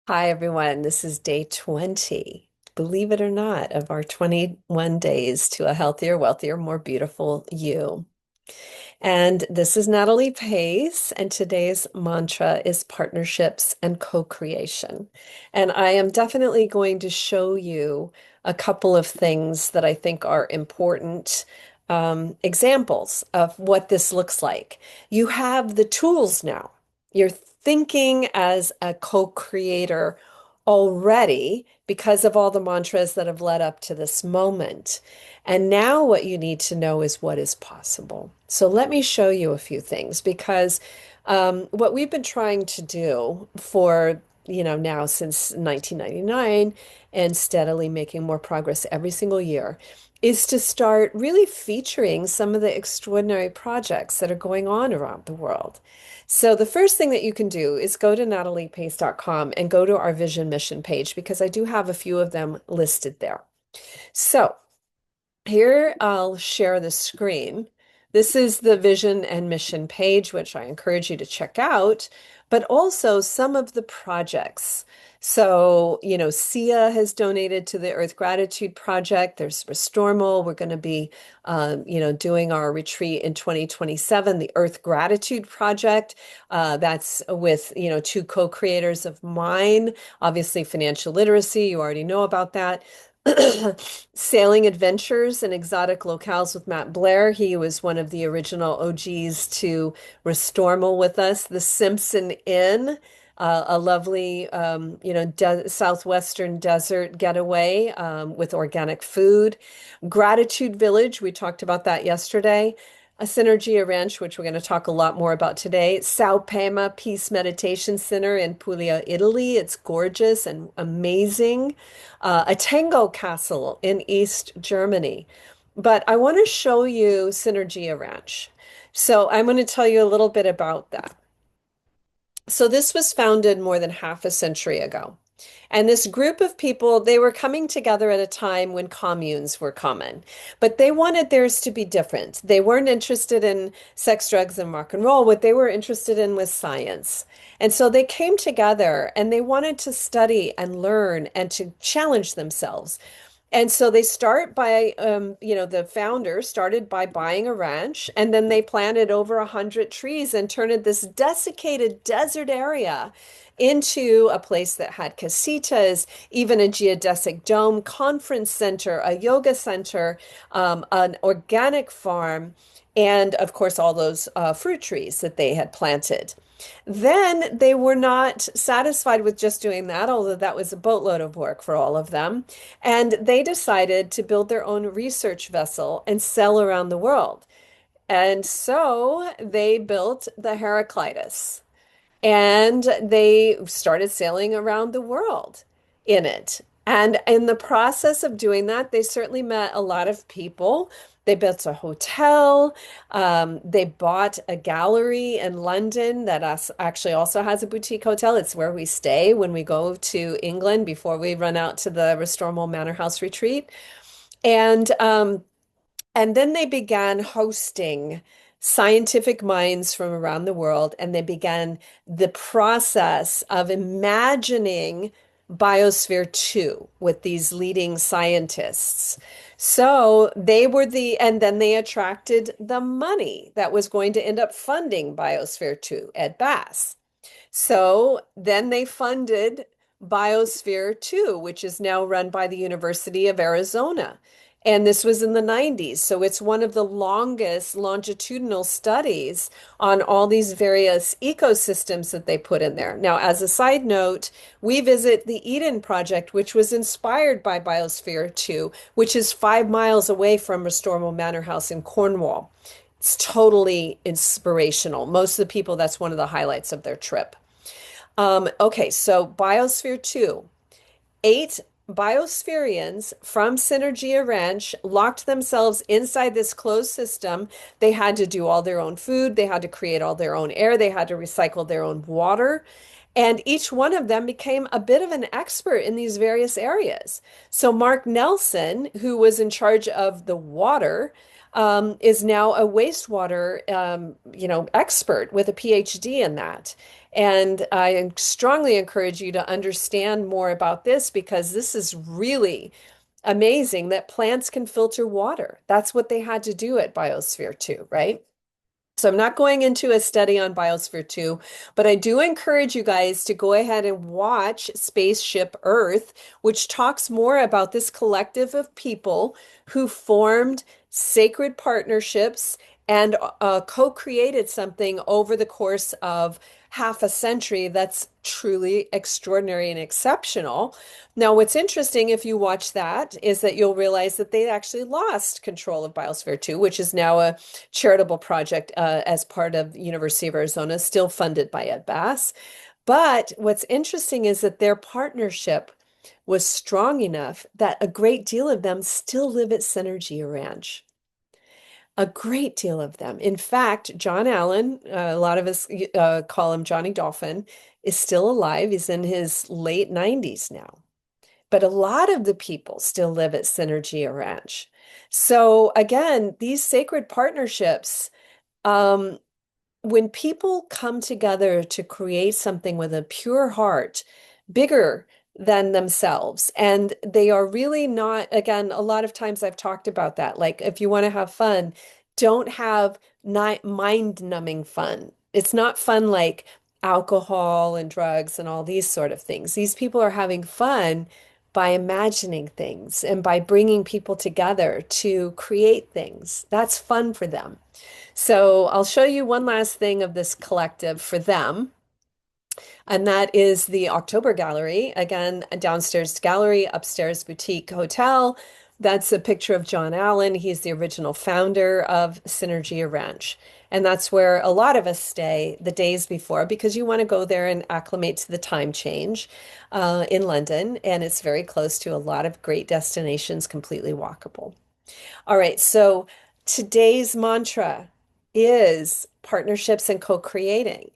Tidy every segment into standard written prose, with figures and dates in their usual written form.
Hi, everyone. This is day 20, believe it or not, of our 21 days to a healthier, wealthier, more beautiful you. And this is Natalie Pace, and today's mantra is partnerships and co-creation. And I am definitely going to show you a couple of things that I think are important examples of what this looks like. You have the tools now. You're thinking as a co-creator already because of all the mantras that have led up to this moment. And now what you need to know is what is possible. So let me show you a few things because what we've been trying to do for, now since 1999 and steadily making more progress every single year is to start really featuring some of the extraordinary projects that are going on around the world. So the first thing that you can do is go to nataliepace.com and go to our vision mission page because I do have a few of them listed there. So here, I'll share the screen. This is the vision and mission page, which I encourage you to check out, but also some of the projects. So, SIA has donated to the Earth Gratitude Project. There's Restormal. We're going to be, doing our retreat in 2027, the Earth Gratitude Project. That's with, two co-creators of mine. Obviously, financial literacy. You already know about that. Sailing Adventures in Exotic Locales with Matt Blair. He was one of the original OGs to Restormal with us. The Simpson Inn, a lovely, de southwestern desert getaway with organic food. Gratitude Village, we talked about that yesterday. A Synergia Ranch, which we're going to talk a lot more about today. Sao Pema Peace Meditation Center in Puglia, Italy. It's gorgeous and amazing. A tango castle in East Germany. But I want to show you Synergia Ranch. So I'm going to tell you a little bit about that. So this was founded more than half a century ago. And this group of people, they were coming together at a time when communes were common, but they wanted theirs to be different. They weren't interested in sex, drugs, and rock and roll. What they were interested in was science. And so they came together and they wanted to study and learn and to challenge themselves. And so they start by, the founder started by buying a ranch, and then they planted over 100 trees and turned this desiccated desert area into a place that had casitas, even a geodesic dome, conference center, a yoga center, an organic farm, and of course, all those fruit trees that they had planted. Then they were not satisfied with just doing that, although that was a boatload of work for all of them. And they decided to build their own research vessel and sail around the world. And so they built the Heraclitus and they started sailing around the world in it. And in the process of doing that, they certainly met a lot of people. They built a hotel. They bought a gallery in London that actually also has a boutique hotel. It's where we stay when we go to England before we run out to the Restormal Manor House retreat. And and then they began hosting scientific minds from around the world, and they began the process of imagining Biosphere 2 with these leading scientists. So they were and then they attracted the money that was going to end up funding Biosphere 2, Ed Bass. So then they funded Biosphere 2, which is now run by the University of Arizona. And this was in the 90s. So it's one of the longest longitudinal studies on all these various ecosystems that they put in there. Now, as a side note, we visit the Eden Project, which was inspired by Biosphere 2, which is 5 miles away from Restormal Manor House in Cornwall. It's totally inspirational. Most of the people, that's one of the highlights of their trip. Okay, so Biosphere 2, 8 biospherians from Synergia Ranch locked themselves inside this closed system. They had to do all their own food, they had to create all their own air, they had to recycle their own water. And each one of them became a bit of an expert in these various areas. So Mark Nelson, who was in charge of the water, is now a wastewater, expert with a PhD in that. And I strongly encourage you to understand more about this because this is really amazing that plants can filter water. That's what they had to do at Biosphere 2, right? So I'm not going into a study on Biosphere 2, but I do encourage you guys to go ahead and watch Spaceship Earth, which talks more about this collective of people who formed sacred partnerships and co-created something over the course of half a century that's truly extraordinary and exceptional. Now, what's interesting if you watch that is that you'll realize that they actually lost control of Biosphere 2, which is now a charitable project as part of University of Arizona, still funded by Ed Bass. But what's interesting is that their partnership was strong enough that a great deal of them still live at Synergy Ranch. A great deal of them. In fact, John Allen, a lot of us call him Johnny Dolphin, is still alive. He's in his late 90s now. But a lot of the people still live at Synergy Ranch. So again, these sacred partnerships, um, when people come together to create something with a pure heart, bigger than themselves, and they are really not, again, a lot of times I've talked about that. Like, if you want to have fun, don't have mind-numbing fun. It's not fun like alcohol and drugs and all these sort of things. These people are having fun by imagining things and by bringing people together to create things. That's fun for them. So I'll show you one last thing of this collective for them, and that is the October Gallery. Again, a downstairs gallery, upstairs boutique hotel. That's a picture of John Allen. He's the original founder of Synergy Ranch. And that's where a lot of us stay the days before because you want to go there and acclimate to the time change in London. And it's very close to a lot of great destinations, completely walkable. All right, so today's mantra is partnerships and co-creating.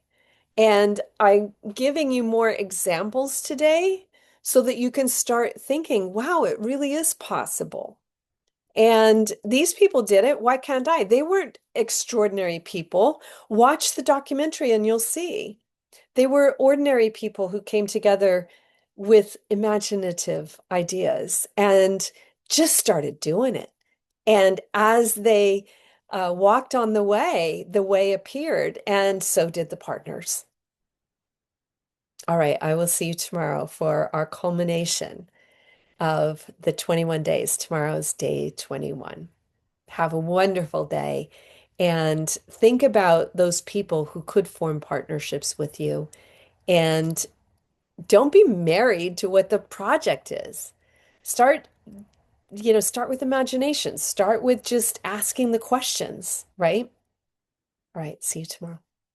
And I'm giving you more examples today so that you can start thinking, wow, it really is possible. And these people did it. Why can't I? They weren't extraordinary people. Watch the documentary and you'll see. They were ordinary people who came together with imaginative ideas and just started doing it. And as they walked on the way appeared, and so did the partners. All right, I will see you tomorrow for our culmination of the 21 days. Tomorrow's day 21. Have a wonderful day and think about those people who could form partnerships with you. And don't be married to what the project is. Start, start with imagination. Start with just asking the questions, right? All right, see you tomorrow.